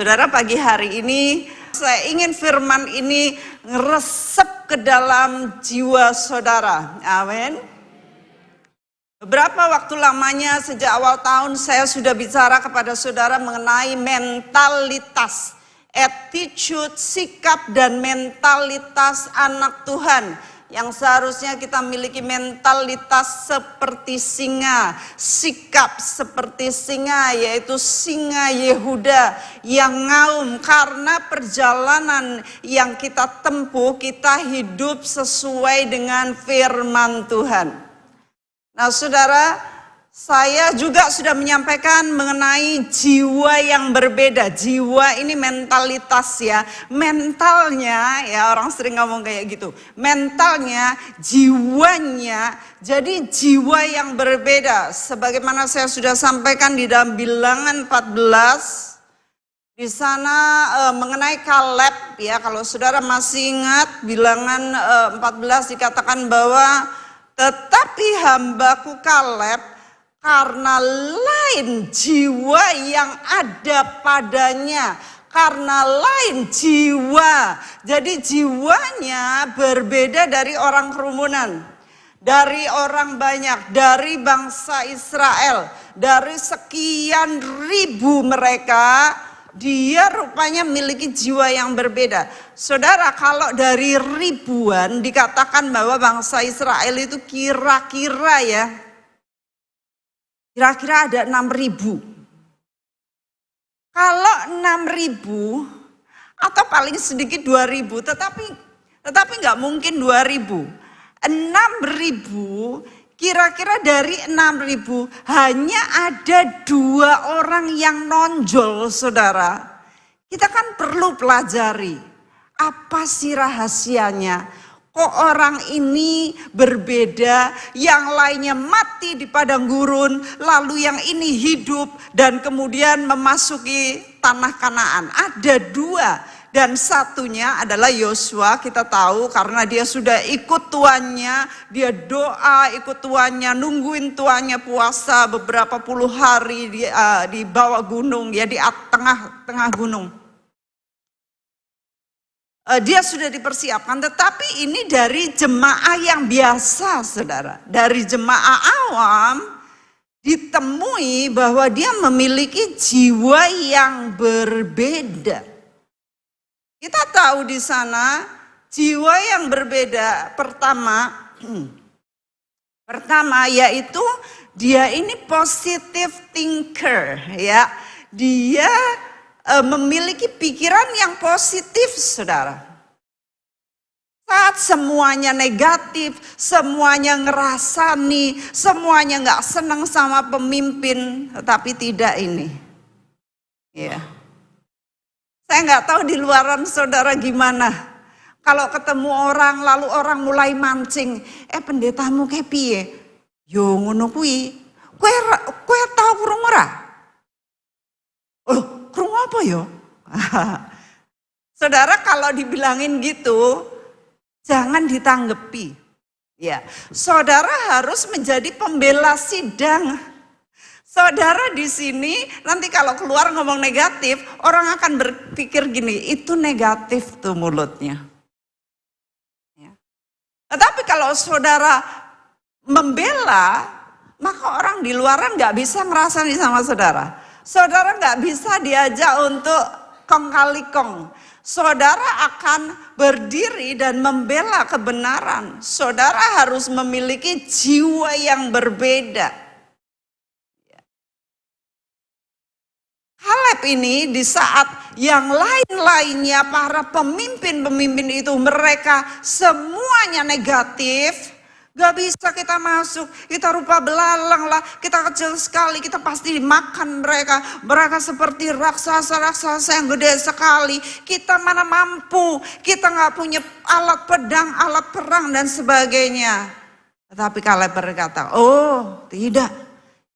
Saudara, pagi hari ini saya ingin firman ini ngeresep ke dalam jiwa saudara. Amin. Beberapa waktu lamanya sejak awal tahun saya sudah bicara kepada saudara mengenai mentalitas, attitude, sikap dan mentalitas anak Tuhan. Yang seharusnya kita miliki mentalitas seperti singa, sikap seperti singa, yaitu singa Yehuda yang ngaum. Karena perjalanan yang kita tempuh, kita hidup sesuai dengan firman Tuhan. Nah saudara, saya juga sudah menyampaikan mengenai jiwa yang berbeda. Jiwa ini mentalitas ya. Mentalnya, ya orang sering ngomong kayak gitu. Mentalnya, jiwanya, jadi jiwa yang berbeda. Sebagaimana saya sudah sampaikan di dalam Bilangan 14. Di sana mengenai Kaleb ya. Kalau saudara masih ingat Bilangan 14 dikatakan bahwa tetapi hambaku Kaleb karena lain jiwa yang ada padanya, karena lain jiwa. Jadi jiwanya berbeda dari orang kerumunan, dari orang banyak, dari bangsa Israel, dari sekian ribu mereka, dia rupanya memiliki jiwa yang berbeda. Saudara, kalau dari ribuan dikatakan bahwa bangsa Israel itu kira-kira ya, kira-kira ada 6.000. Kalau 6.000 atau paling sedikit 2.000, tetapi nggak mungkin 2.000. 6.000, kira-kira dari 6.000 hanya ada 2 orang yang nonjol, saudara. Kita kan perlu pelajari apa sih rahasianya. Kok orang ini berbeda, yang lainnya mati di padang gurun, lalu yang ini hidup dan kemudian memasuki tanah Kanaan. Ada 2 dan satunya adalah Yosua, kita tahu karena dia sudah ikut tuannya, dia doa ikut tuannya, nungguin tuannya puasa beberapa puluh hari di bawah gunung, ya di tengah gunung. Dia sudah dipersiapkan, tetapi ini dari jemaah yang biasa, saudara. Dari jemaah awam ditemui bahwa dia memiliki jiwa yang berbeda. Kita tahu di sana jiwa yang berbeda pertama yaitu dia ini positive thinker ya. Dia memiliki pikiran yang positif, saudara. Saat semuanya negatif, semuanya ngerasani, semuanya nggak senang sama pemimpin, tetapi tidak ini. Ya, saya nggak tahu di luaran saudara gimana. Kalau ketemu orang, lalu orang mulai mancing, pendetamu kayak piye? Yo ngono kuwi, kowe tahu krungu ora? Oh, krungu apa yo? Saudara, kalau dibilangin gitu, jangan ditanggepi. Ya, saudara harus menjadi pembela sidang. Saudara di sini nanti kalau keluar ngomong negatif, orang akan berpikir gini, itu negatif tuh mulutnya. Ya. Tetapi kalau saudara membela, maka orang di luaran nggak bisa ngerasani sama saudara. Saudara nggak bisa diajak untuk kong kali kong. Saudara akan berdiri dan membela kebenaran. Saudara harus memiliki jiwa yang berbeda. Kaleb ini di saat yang lain-lainnya para pemimpin-pemimpin itu mereka semuanya negatif. Gak bisa kita masuk, kita rupa belalang lah, kita kecil sekali, kita pasti dimakan mereka. Mereka seperti raksasa-raksasa yang gede sekali. Kita mana mampu, kita gak punya alat pedang, alat perang dan sebagainya. Tetapi Kaleb berkata, oh tidak,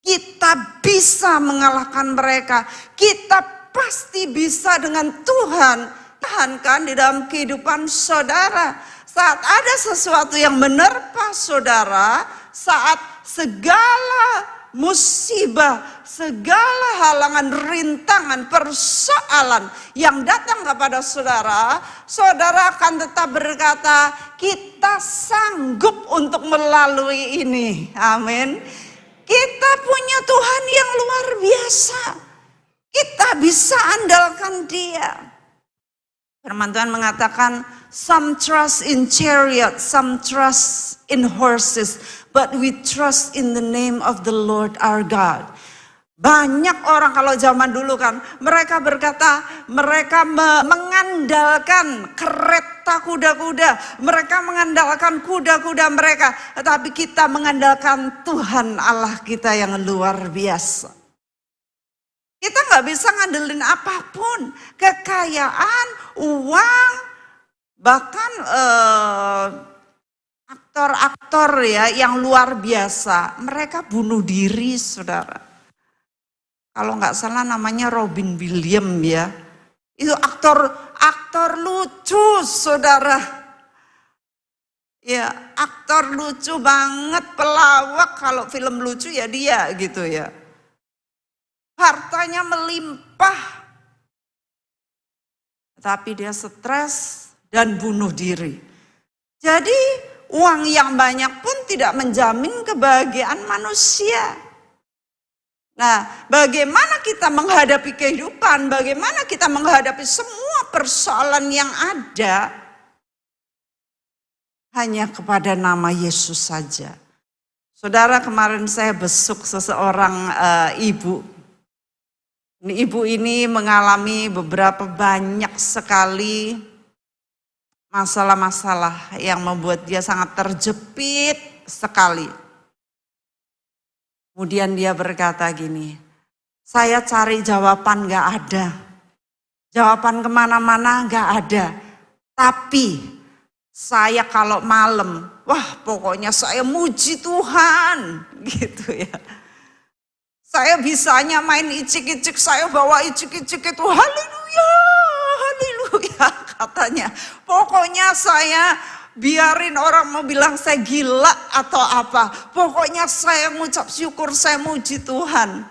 kita bisa mengalahkan mereka. Kita pasti bisa dengan Tuhan. Tuhan kan di dalam kehidupan saudara. Saat ada sesuatu yang menerpa saudara, saat segala musibah, segala halangan, rintangan, persoalan yang datang kepada saudara, saudara akan tetap berkata, kita sanggup untuk melalui ini. Amin. Kita punya Tuhan yang luar biasa. Kita bisa andalkan Dia. Firman Tuhan mengatakan, some trust in chariot, some trust in horses, but we trust in the name of the Lord our God. Banyak orang kalau zaman dulu kan, mereka berkata, mereka mengandalkan kereta kuda-kuda, mereka mengandalkan kuda-kuda mereka, tetapi kita mengandalkan Tuhan Allah kita yang luar biasa. Kita nggak bisa ngandelin apapun, kekayaan, uang, bahkan aktor-aktor ya yang luar biasa, mereka bunuh diri, saudara. Kalau nggak salah namanya Robin Williams ya, itu aktor lucu, saudara. Ya, aktor lucu banget, pelawak, kalau film lucu ya dia gitu ya. Hartanya melimpah, tapi dia stres dan bunuh diri. Jadi uang yang banyak pun tidak menjamin kebahagiaan manusia. Nah, bagaimana kita menghadapi kehidupan, bagaimana kita menghadapi semua persoalan yang ada, hanya kepada nama Yesus saja. Saudara, kemarin saya besuk seseorang ibu. Ibu ini mengalami beberapa banyak sekali masalah-masalah yang membuat dia sangat terjepit sekali. Kemudian dia berkata gini, saya cari jawaban gak ada. Jawaban kemana-mana gak ada. Tapi saya kalau malam, wah pokoknya saya muji Tuhan gitu ya. Saya bisanya main icik-icik, saya bawa icik-icik itu, haleluya, haleluya katanya. Pokoknya saya biarin orang mau bilang saya gila atau apa. Pokoknya saya mengucap syukur, saya muji Tuhan.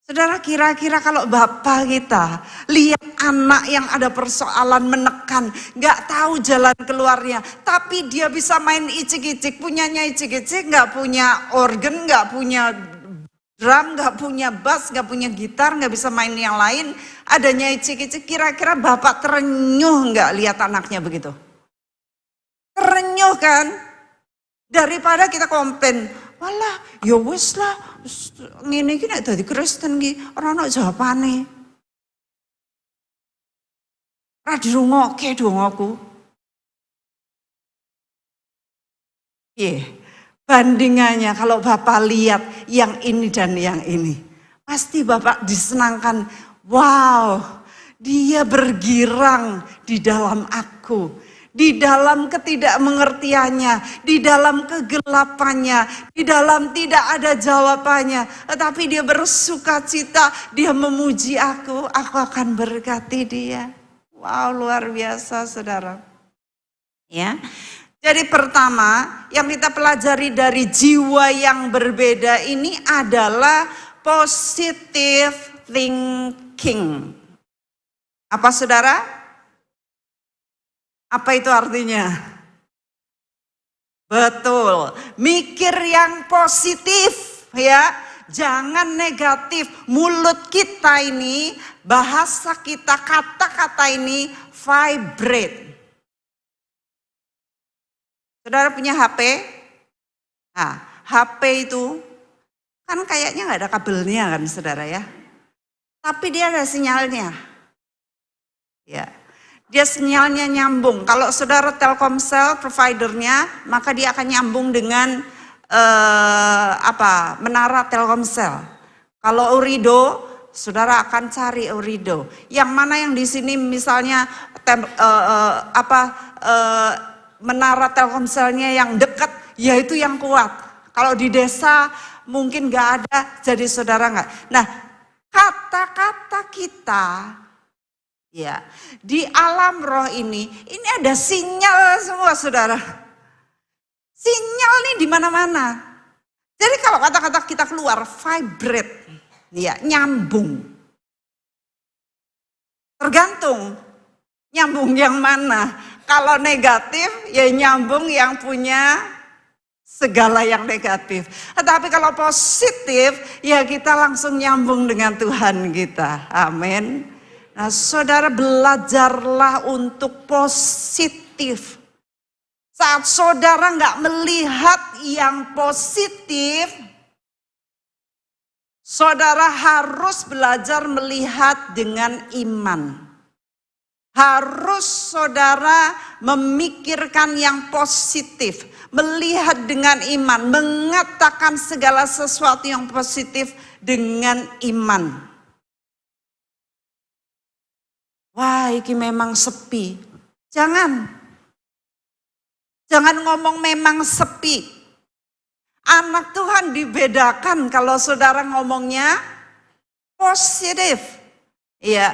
Saudara, kira-kira kalau bapak kita lihat anak yang ada persoalan menekan, gak tahu jalan keluarnya, tapi dia bisa main icik-icik, punyanya icik-icik, gak punya organ, gak punya drum, gak punya bass, gak punya gitar, gak bisa main yang lain, adanya icik-icik, kira-kira bapak terenyuh gak lihat anaknya begitu? Terenyuh kan? Daripada kita komplain, walah ya wis lah, ngene iki nek dadi Kristen ki ora ono jawabane. Ora dirungokke dongaku. Bandingannya kalau Bapak lihat yang ini dan yang ini, pasti Bapak disenangkan. Wow, dia bergirang di dalam aku, di dalam ketidakmengertiannya, di dalam kegelapannya, di dalam tidak ada jawabannya. Tetapi dia bersuka cita, dia memuji aku akan berkati dia. Wow, luar biasa saudara. Ya. Jadi pertama yang kita pelajari dari jiwa yang berbeda ini adalah positive thinking. Apa saudara? Apa itu artinya? Betul, mikir yang positif ya, jangan negatif. Mulut kita ini, bahasa kita, kata-kata ini vibrate. Saudara punya HP? Nah, HP itu kan kayaknya nggak ada kabelnya kan saudara ya. Tapi dia ada sinyalnya. Ya, dia sinyalnya nyambung. Kalau saudara Telkomsel providernya, maka dia akan nyambung dengan menara Telkomsel. Kalau Ooredoo, saudara akan cari Ooredoo. Yang mana yang di sini misalnya menara Telkomselnya yang dekat, yaitu yang kuat. Kalau di desa mungkin nggak ada, jadi saudara nggak. Nah, kata-kata kita, ya di alam roh ini ada sinyal semua saudara. Sinyal nih di mana-mana. Jadi kalau kata-kata kita keluar, vibrate, ya, nyambung. Tergantung nyambung yang mana. Kalau negatif, ya nyambung yang punya segala yang negatif. Tetapi kalau positif, ya kita langsung nyambung dengan Tuhan kita. Amin. Nah, saudara, belajarlah untuk positif. Saat saudara nggak melihat yang positif, saudara harus belajar melihat dengan iman. Harus saudara memikirkan yang positif, melihat dengan iman, mengatakan segala sesuatu yang positif dengan iman. Wah, ini memang sepi. Jangan ngomong memang sepi. Anak Tuhan dibedakan kalau saudara ngomongnya positif. Iya.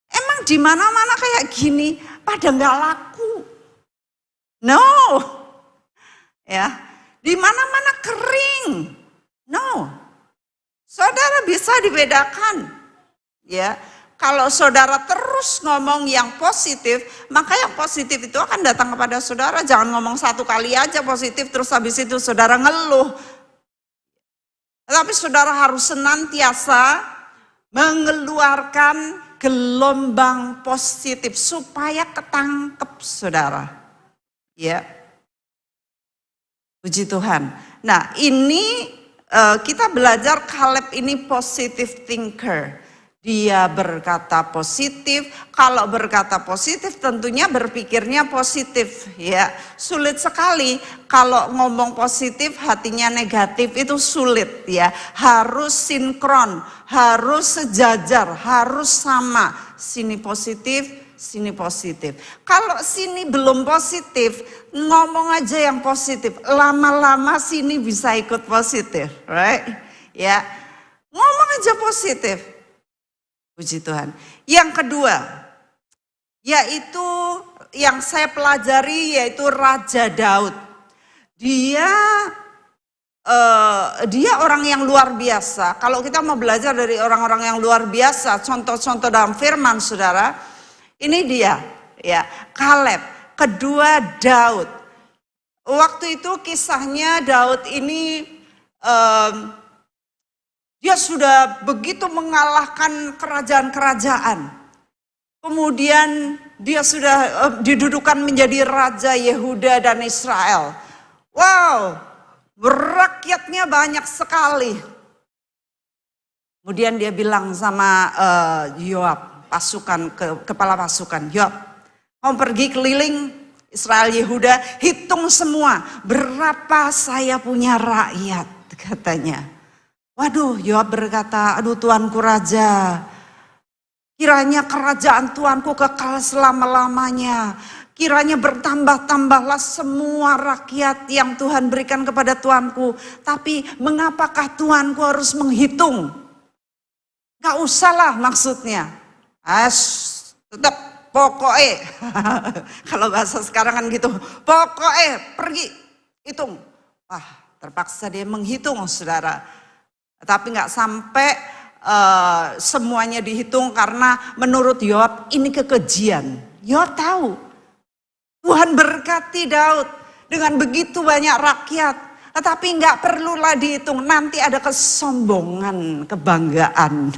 Emang di mana-mana kayak gini pada nggak laku. No. Ya. Di mana-mana kering. No. Saudara bisa dibedakan. Ya. Kalau saudara terus ngomong yang positif, maka yang positif itu akan datang kepada saudara. Jangan ngomong satu kali aja positif, terus habis itu saudara ngeluh. Tapi saudara harus senantiasa mengeluarkan gelombang positif supaya ketangkep saudara. Ya, puji Tuhan. Nah, ini kita belajar Kaleb ini positive thinker. Dia berkata positif, kalau berkata positif tentunya berpikirnya positif, ya. Sulit sekali kalau ngomong positif hatinya negatif, itu sulit, ya. Harus sinkron, harus sejajar, harus sama. Sini positif, sini positif. Kalau sini belum positif, ngomong aja yang positif. Lama-lama sini bisa ikut positif, right? Ya. Ngomong aja positif. Puji Tuhan. Yang kedua, yaitu yang saya pelajari yaitu Raja Daud. Dia orang yang luar biasa. Kalau kita mau belajar dari orang-orang yang luar biasa, contoh-contoh dalam firman saudara, ini dia, ya, Kaleb. Kedua, Daud. Waktu itu kisahnya Daud ini dia sudah begitu mengalahkan kerajaan-kerajaan. Kemudian dia sudah didudukan menjadi Raja Yehuda dan Israel. Wow, rakyatnya banyak sekali. Kemudian dia bilang sama Yoab, kepala pasukan, Yoab, kamu pergi keliling Israel Yehuda, hitung semua berapa saya punya rakyat, katanya. Waduh, Yoab berkata, aduh tuanku raja, kiranya kerajaan tuanku kekal selama-lamanya. Kiranya bertambah-tambahlah semua rakyat yang Tuhan berikan kepada tuanku. Tapi mengapakah tuanku harus menghitung? Gak usahlah maksudnya. Tetap pokoknya. Kalau bahasa sekarang kan gitu. Pokoknya pergi, hitung. Wah, terpaksa dia menghitung saudara. Tapi nggak sampai semuanya dihitung karena menurut Yoab ini kekejian. Yoab tahu Tuhan berkati Daud dengan begitu banyak rakyat, tetapi nggak perlulah dihitung. Nanti ada kesombongan, kebanggaan.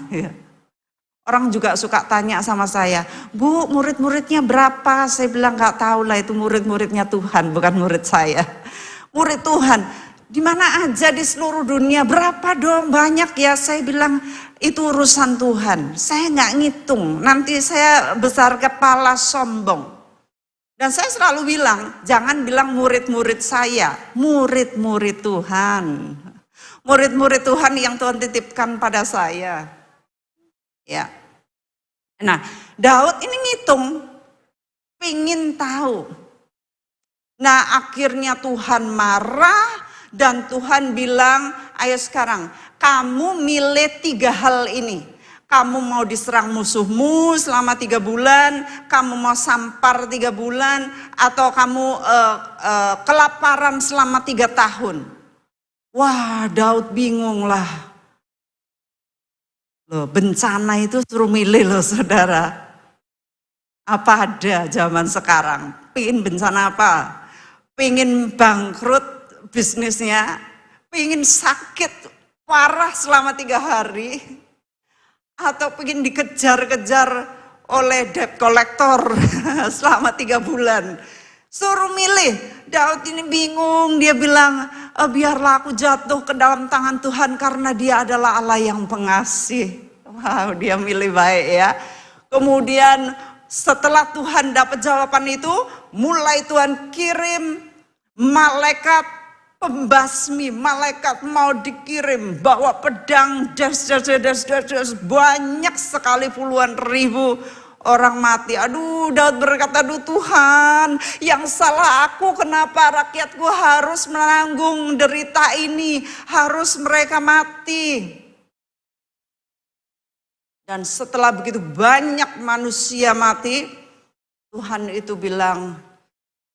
Orang juga suka tanya sama saya, Bu, murid-muridnya berapa? Saya bilang nggak tahu lah, itu murid-muridnya Tuhan, bukan murid saya. Murid Tuhan. Di mana aja di seluruh dunia, berapa dong, banyak ya. Saya bilang itu urusan Tuhan, saya nggak ngitung, nanti saya besar kepala sombong. Dan saya selalu bilang, jangan bilang murid-murid saya, murid-murid Tuhan. Murid-murid Tuhan yang Tuhan titipkan pada saya. Ya. Nah, Daud ini ngitung, pengen tahu. Nah, akhirnya Tuhan marah. Dan Tuhan bilang, ayo sekarang kamu milih 3 hal ini. Kamu mau diserang musuhmu selama 3 bulan, kamu mau sampar 3 bulan, atau kamu kelaparan selama 3 tahun. Wah, Daud bingung lah. Loh, bencana itu suruh milih loh saudara. Apa ada zaman sekarang? Pingin bencana apa? Pingin bangkrut bisnisnya? Pingin sakit parah selama 3 hari? Atau pingin dikejar-kejar oleh debt collector selama 3 bulan? Suruh milih. Daud ini bingung, dia bilang, biarlah aku jatuh ke dalam tangan Tuhan karena dia adalah Allah yang pengasih. Wow, dia milih baik ya. Kemudian setelah Tuhan dapat jawaban itu, mulai Tuhan kirim malaikat pembasmi, malaikat mau dikirim bawa pedang, banyak sekali puluhan ribu orang mati. Aduh, Daud berkata, aduh Tuhan, yang salah aku, kenapa rakyatku harus menanggung derita ini, harus mereka mati. Dan setelah begitu banyak manusia mati, Tuhan itu bilang,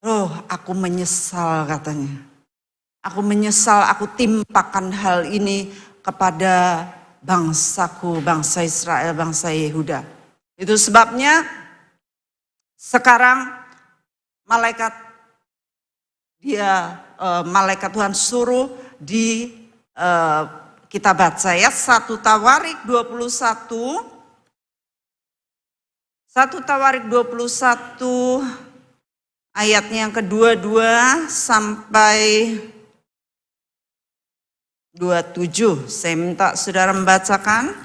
oh aku menyesal katanya. Aku menyesal, aku timpakan hal ini kepada bangsaku, bangsa Israel, bangsa Yehuda. Itu sebabnya sekarang malaikat Tuhan suruh kita baca ya 1 Tawarik 21. 1 Tawarik 21 ayatnya yang ke-22 sampai 27. Saya minta saudara membacakan.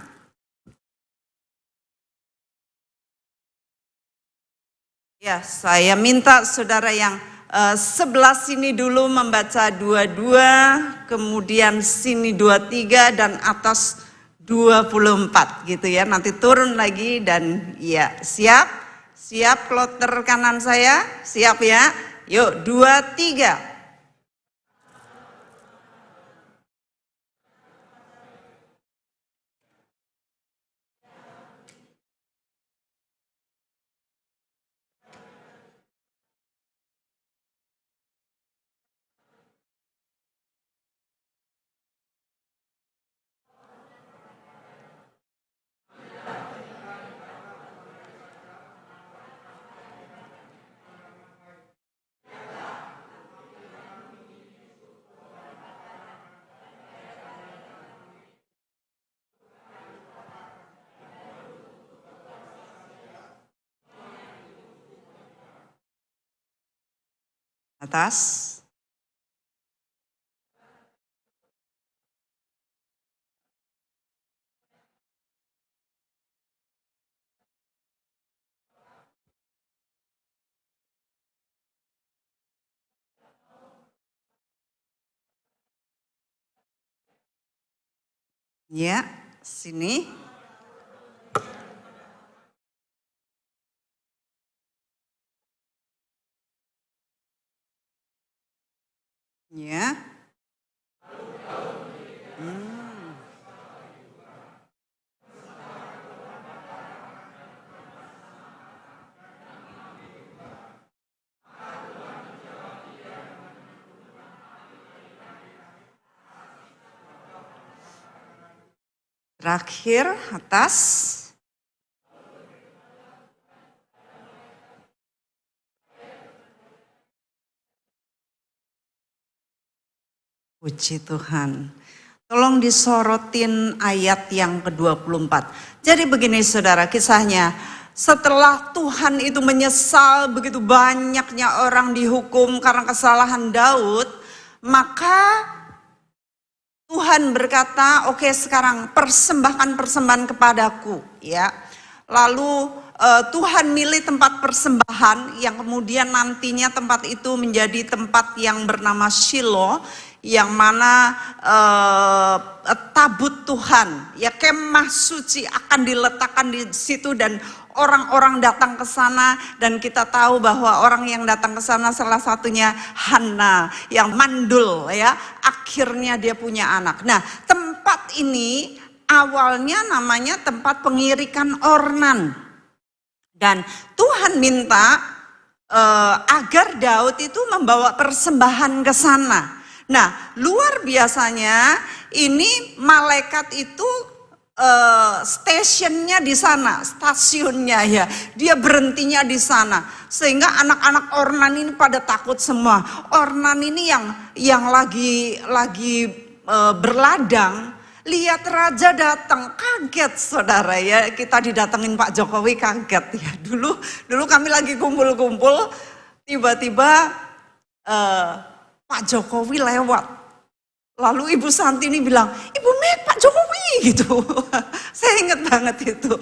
Ya, saya minta saudara yang sebelah sini dulu membaca 22, kemudian sini 23 dan atas 24 gitu ya. Nanti turun lagi dan ya, siap? Siap kloter kanan saya? Siap ya? Yuk, 23. Atas. Ya, sini. Ya. Terakhir atas. Puji Tuhan. Tolong disorotin ayat yang ke-24. Jadi begini saudara, kisahnya. Setelah Tuhan itu menyesal begitu banyaknya orang dihukum karena kesalahan Daud, maka Tuhan berkata, oke sekarang persembahkan persembahan kepadaku, ya. Lalu Tuhan milih tempat persembahan yang kemudian nantinya tempat itu menjadi tempat yang bernama Shilo, yang mana tabut Tuhan, ya kemah suci akan diletakkan di situ dan orang-orang datang ke sana, dan kita tahu bahwa orang yang datang ke sana salah satunya Hana yang mandul ya, akhirnya dia punya anak. Nah, tempat ini awalnya namanya tempat pengirikan ornan. Dan Tuhan minta agar Daud itu membawa persembahan ke sana. Nah, luar biasanya ini malaikat itu stasiunnya di sana, stasiunnya ya, dia berhentinya di sana, sehingga anak-anak Ornan ini pada takut semua. Ornan ini yang lagi berladang, lihat raja datang, kaget saudara ya. Kita didatengin Pak Jokowi kaget ya. Dulu kami lagi kumpul-kumpul, tiba-tiba Pak Jokowi lewat. Lalu Ibu Santi ini bilang, Ibu Meg, Pak Jokowi gitu. Saya ingat banget itu.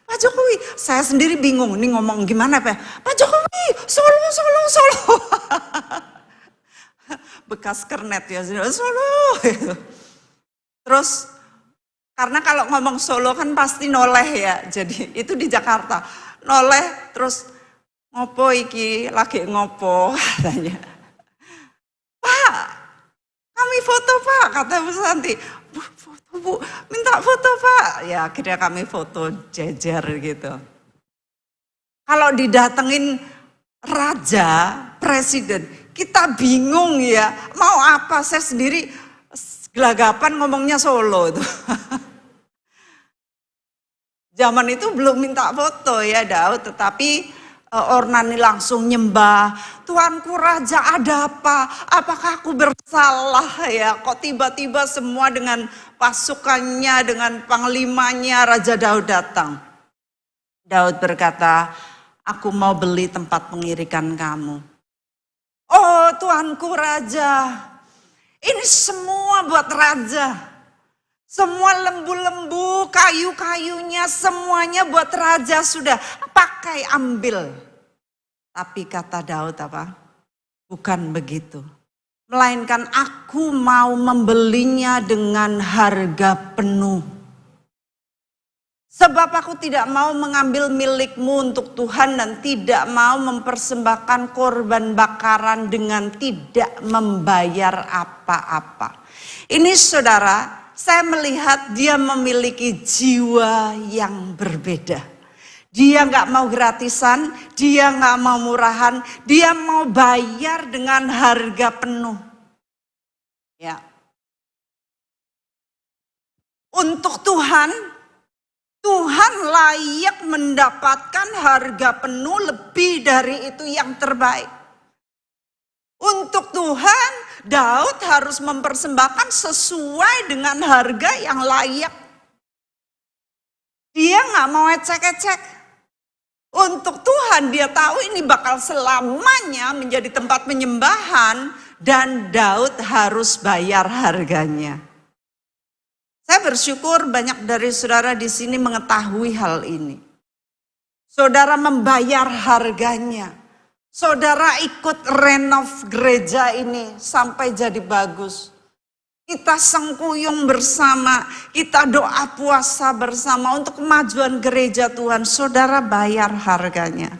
Pak Jokowi, saya sendiri bingung ini ngomong gimana Pak Jokowi, Solo. Bekas kernet ya, Solo. Terus karena kalau ngomong Solo kan pasti noleh ya. Jadi itu di Jakarta. Noleh terus ngopo iki, lagi ngopo katanya. Pak, kami foto Pak, kata Bu Santi. Foto Bu, minta foto Pak. Ya akhirnya kami foto jejer gitu. Kalau didatengin raja, presiden, kita bingung ya. Mau apa, saya sendiri gelagapan ngomongnya Solo itu. Zaman itu belum minta foto ya Daud, tetapi Ornan langsung nyembah, Tuanku Raja ada apa? Apakah aku bersalah ya? Kok tiba-tiba semua dengan pasukannya, dengan panglimanya Raja Daud datang. Daud berkata, aku mau beli tempat pengirikan kamu. Oh Tuanku Raja, ini semua buat Raja. Semua lembu-lembu, kayu-kayunya, semuanya buat raja sudah. Pakai, ambil. Tapi kata Daud apa? Bukan begitu. Melainkan aku mau membelinya dengan harga penuh. Sebab aku tidak mau mengambil milikmu untuk Tuhan dan tidak mau mempersembahkan korban bakaran dengan tidak membayar apa-apa. Ini saudara, saya melihat dia memiliki jiwa yang berbeda. Dia nggak mau gratisan, dia nggak mau murahan, dia mau bayar dengan harga penuh. Ya. Untuk Tuhan layak mendapatkan harga penuh lebih dari itu yang terbaik. Untuk Tuhan, Daud harus mempersembahkan sesuai dengan harga yang layak. Dia nggak mau ecek-ecek. Untuk Tuhan dia tahu ini bakal selamanya menjadi tempat penyembahan dan Daud harus bayar harganya. Saya bersyukur banyak dari saudara di sini mengetahui hal ini. Saudara membayar harganya. Saudara ikut renov gereja ini sampai jadi bagus. Kita sengkuyung bersama, kita doa puasa bersama untuk kemajuan gereja Tuhan. Saudara bayar harganya.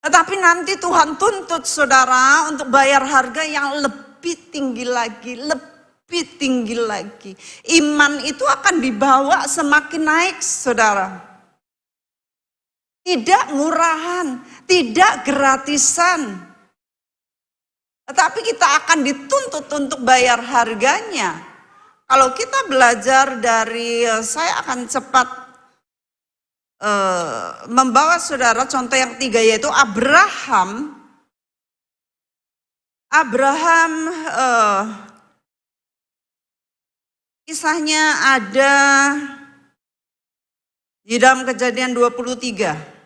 Tetapi nanti Tuhan tuntut saudara untuk bayar harga yang lebih tinggi lagi, lebih tinggi lagi. Iman itu akan dibawa semakin naik saudara. Tidak murahan, tidak gratisan. Tetapi kita akan dituntut untuk bayar harganya. Kalau kita belajar dari, saya akan cepat membawa saudara contoh yang 3 yaitu Abraham. Kisahnya ada di dalam Kejadian 23.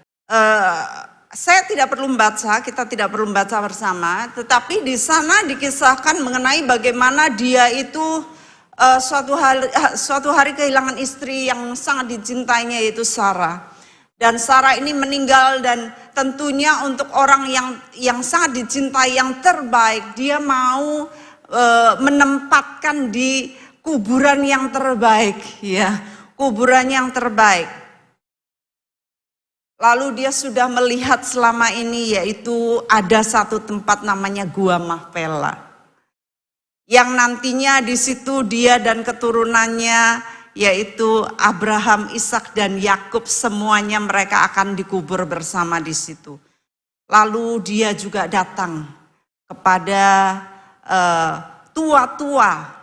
Saya tidak perlu membaca, kita tidak perlu membaca bersama, tetapi di sana dikisahkan mengenai bagaimana dia itu suatu hari kehilangan istri yang sangat dicintainya yaitu Sarah. Dan Sarah ini meninggal dan tentunya untuk orang yang sangat dicintai yang terbaik, dia mau menempatkan di kuburan yang terbaik, ya, kuburan yang terbaik. Lalu dia sudah melihat selama ini yaitu ada satu tempat namanya Gua Mahpela. Yang nantinya di situ dia dan keturunannya yaitu Abraham, Ishak dan Yakub semuanya mereka akan dikubur bersama di situ. Lalu dia juga datang kepada tua-tua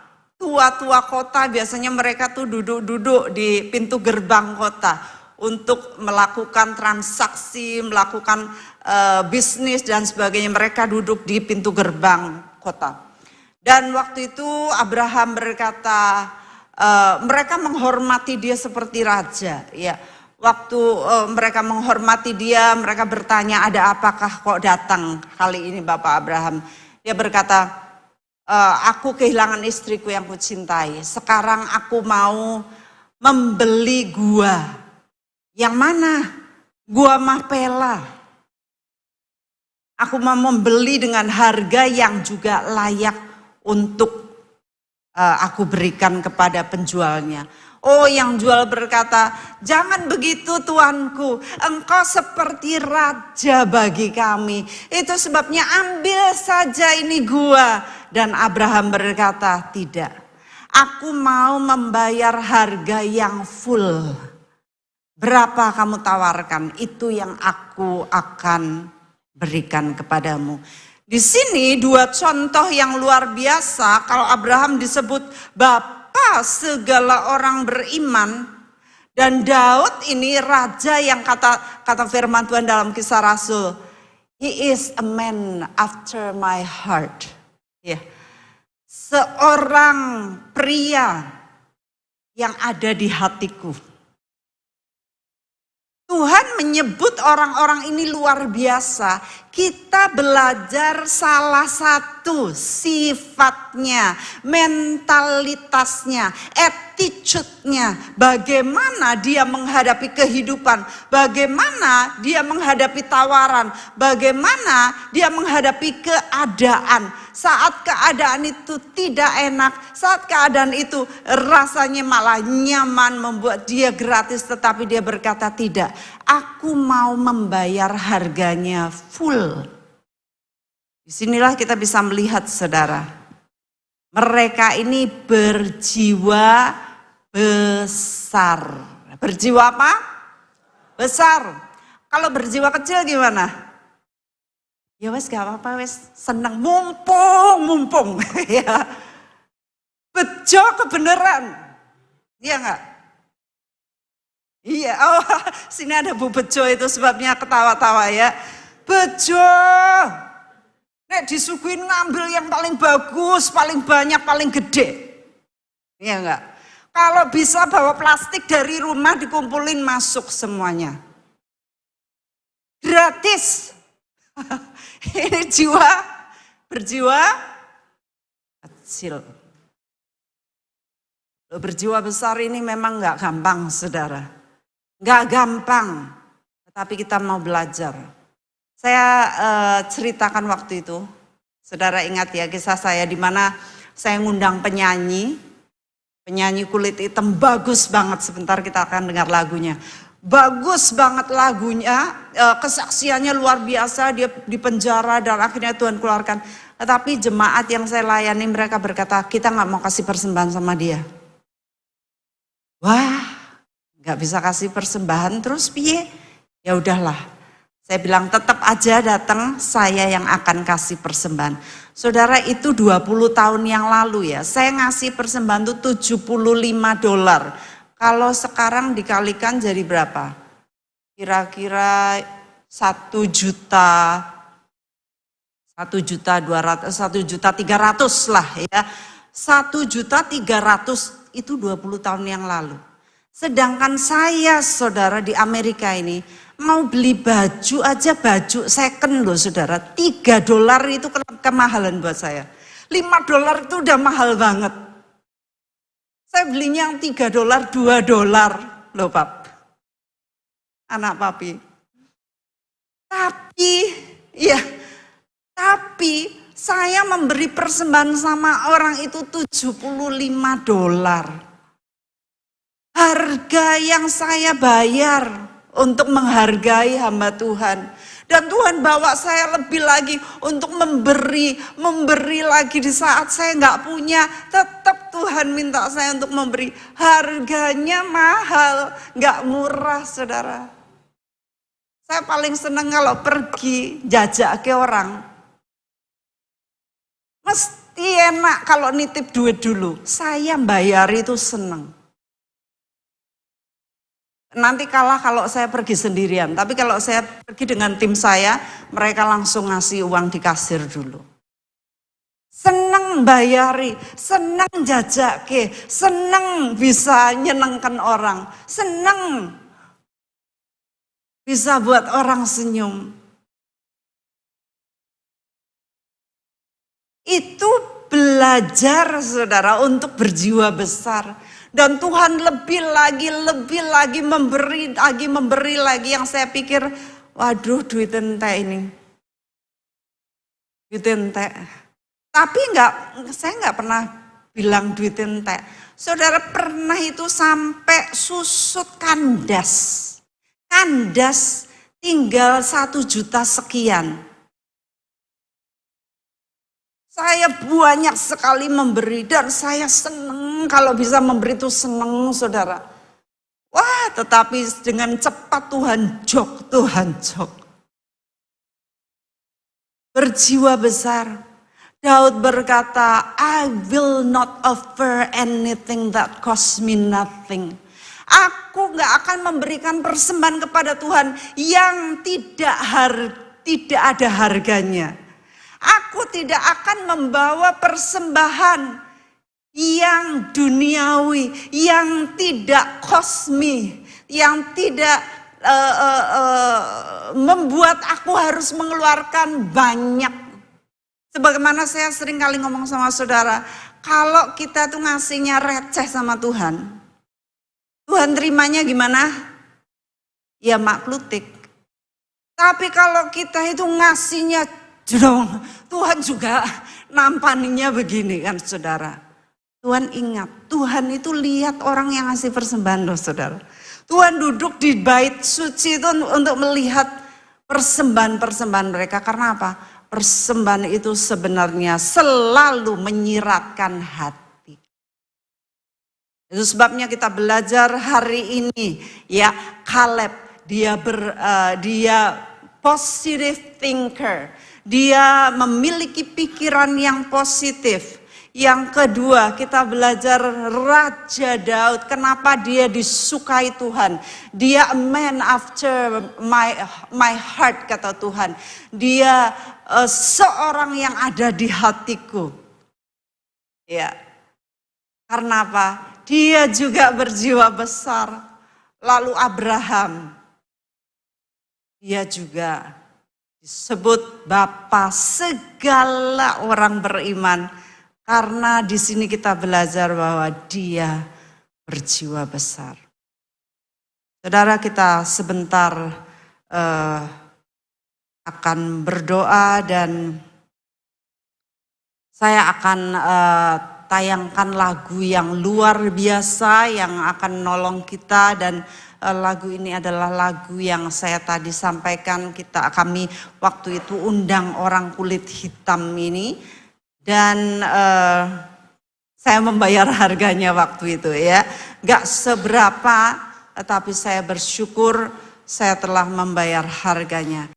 kota biasanya mereka tuh duduk-duduk di pintu gerbang kota untuk melakukan transaksi, melakukan bisnis dan sebagainya. Mereka duduk di pintu gerbang kota. Dan waktu itu Abraham berkata, mereka menghormati dia seperti raja. Ya, waktu mereka menghormati dia, mereka bertanya, ada apakah kok datang kali ini Bapak Abraham? Dia berkata, aku kehilangan istriku yang kucintai. Sekarang aku mau membeli gua. Yang mana? Gua Mahpela. Aku mau membeli dengan harga yang juga layak untuk aku berikan kepada penjualnya. Oh, yang jual berkata, jangan begitu tuanku, engkau seperti raja bagi kami. Itu sebabnya ambil saja ini gua. Dan Abraham berkata, tidak. Aku mau membayar harga yang full. Berapa kamu tawarkan? Itu yang aku akan berikan kepadamu. Di sini dua contoh yang luar biasa. Kalau Abraham disebut Bapa segala orang beriman, dan Daud ini raja yang kata firman Tuhan dalam Kisah Rasul, he is a man after my heart. Ya, seorang pria yang ada di hatiku. Tuhan menyebut orang-orang ini luar biasa. Kita belajar salah satu sifatnya, mentalitasnya, attitude-nya. Bagaimana dia menghadapi kehidupan, bagaimana dia menghadapi tawaran, bagaimana dia menghadapi keadaan. Saat keadaan itu tidak enak, saat keadaan itu rasanya malah nyaman, membuat dia gratis, tetapi dia berkata tidak. Aku mau membayar harganya full. Disinilah kita bisa melihat saudara. Mereka ini berjiwa besar. Berjiwa apa? Besar. Kalau berjiwa kecil gimana? Ya wes gak apa-apa wes, senang, mumpung ya. Bejo kebenaran. Iya enggak? Iya, oh sini ada Bu Bejo, itu sebabnya ketawa-tawa ya. Bejo, nek disuguhin ngambil yang paling bagus, paling banyak, paling gede. Iya enggak? Kalau bisa bawa plastik dari rumah dikumpulin masuk semuanya. Gratis. Ini berjiwa kecil. Berjiwa besar ini memang enggak gampang saudara. Enggak gampang, tetapi kita mau belajar. Saya ceritakan waktu itu, saudara ingat ya kisah saya di mana saya ngundang penyanyi kulit hitam bagus banget. Sebentar kita akan dengar lagunya. Bagus banget lagunya, kesaksiannya luar biasa, dia di penjara dan akhirnya Tuhan keluarkan. Tetapi jemaat yang saya layani mereka berkata, kita nggak mau kasih persembahan sama dia. Wah, nggak bisa kasih persembahan terus piye? Ya udahlah, saya bilang tetap aja datang, saya yang akan kasih persembahan. Saudara, itu 20 tahun yang lalu ya, saya ngasih persembahan itu $75. Kalau sekarang dikalikan jadi berapa? Kira-kira 1.300.000 lah ya. 1.300.000 itu 20 tahun yang lalu. Sedangkan saya saudara di Amerika ini mau beli baju aja, baju second loh saudara. $3 itu kemahalan buat saya. $5 itu udah mahal banget. Saya belinya yang $3, $2 loh Pap. Anak papi. Tapi saya memberi persembahan sama orang itu $75. Harga yang saya bayar untuk menghargai hamba Tuhan. Dan Tuhan bawa saya lebih lagi untuk memberi lagi di saat saya nggak punya. Tetap Tuhan minta saya untuk memberi. Harganya mahal, nggak murah saudara. Saya paling senang kalau pergi jajak ke orang. Mesti enak kalau nitip duit dulu. Saya bayar itu seneng. Nanti kalah kalau saya pergi sendirian. Tapi kalau saya pergi dengan tim saya, mereka langsung ngasih uang di kasir dulu. Seneng bayari, seneng jajake, seneng bisa nyenengkan orang, seneng bisa buat orang senyum. Itu belajar saudara untuk berjiwa besar. Dan Tuhan lebih lagi memberi lagi yang saya pikir, waduh duit entek ini. Duit entek. Tapi saya nggak pernah bilang duit entek. Saudara pernah itu sampai susut kandas. Kandas tinggal 1 juta sekian. Saya banyak sekali memberi dan saya senang kalau bisa memberi itu senang saudara. Wah tetapi dengan cepat Tuhan jok. Berjiwa besar. Daud berkata, I will not offer anything that costs me nothing. Aku gak akan memberikan persembahan kepada Tuhan yang tidak ada harganya. Aku tidak akan membawa persembahan yang duniawi, yang tidak kosmi, yang tidak membuat aku harus mengeluarkan banyak. Sebagaimana saya sering kali ngomong sama saudara, kalau kita tuh ngasihnya receh sama Tuhan, Tuhan terimanya gimana? Ya maklutik. Tapi kalau kita itu ngasihnya jedong, Tuhan juga nampaninya begini kan saudara. Tuhan ingat, Tuhan itu lihat orang yang ngasih persembahan loh saudara. Tuhan duduk di bait suci itu untuk melihat persembahan-persembahan mereka. Karena apa? Persembahan itu sebenarnya selalu menyiratkan hati. Itu sebabnya kita belajar hari ini ya, Kaleb dia positive thinker. Dia memiliki pikiran yang positif. Yang kedua, kita belajar Raja Daud. Kenapa dia disukai Tuhan? Dia a man after my heart, kata Tuhan. Dia seorang yang ada di hatiku. Ya. Karena apa? Dia juga berjiwa besar. Lalu Abraham. Dia juga disebut Bapa segala orang beriman. Karena di sini kita belajar bahwa dia berjiwa besar. Saudara, kita sebentar akan berdoa dan saya akan tayangkan lagu yang luar biasa yang akan nolong kita, dan lagu ini adalah lagu yang saya tadi sampaikan, kami waktu itu undang orang kulit hitam ini. Dan saya membayar harganya waktu itu ya. Gak seberapa, tapi saya bersyukur saya telah membayar harganya.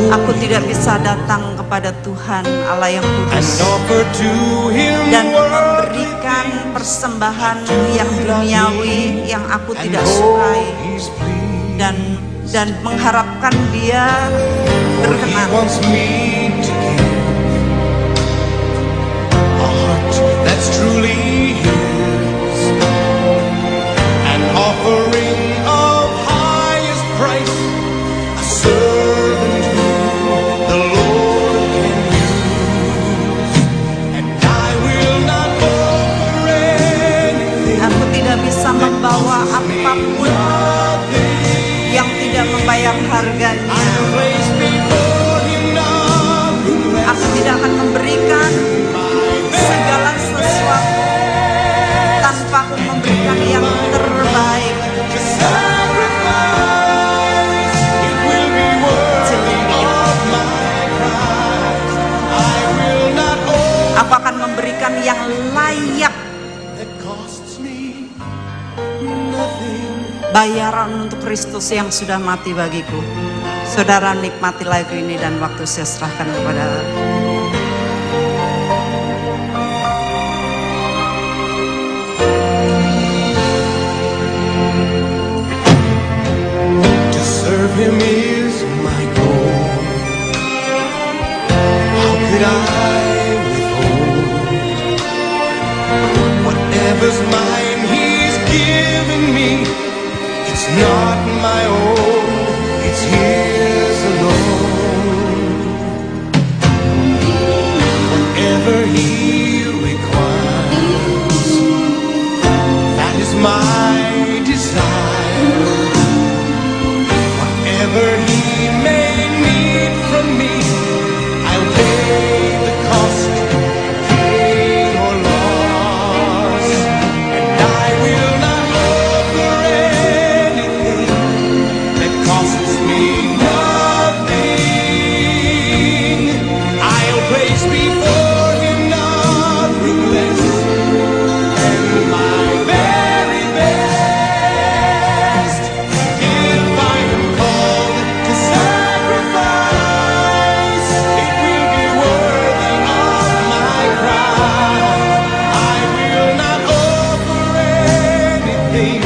Aku tidak bisa datang kepada Tuhan Allah yang kudus dan memberikan persembahan yang duniawi yang aku tidak sukai dan mengharapkan Dia berkenan. Membawa apapun yang tidak membayar harganya. Aku tidak akan memberikan segala sesuatu tanpa aku memberikan yang terbaik. bayaran untuk Kristus yang sudah mati bagiku. Saudara nikmati lagu ini dan waktu saya serahkan kepada To serve Him is my goal. How could I withhold whatever's mine He's given me? It's not my own, it's His alone. Whatever He requires, that is my desire. Whatever He may need from me, I'll pay the cost, gain or loss, and I will not offer anything that costs me nothing. I'll place before Him nothing less than my very best. If I am called to sacrifice, it will be worthy of my crown. I will not offer anything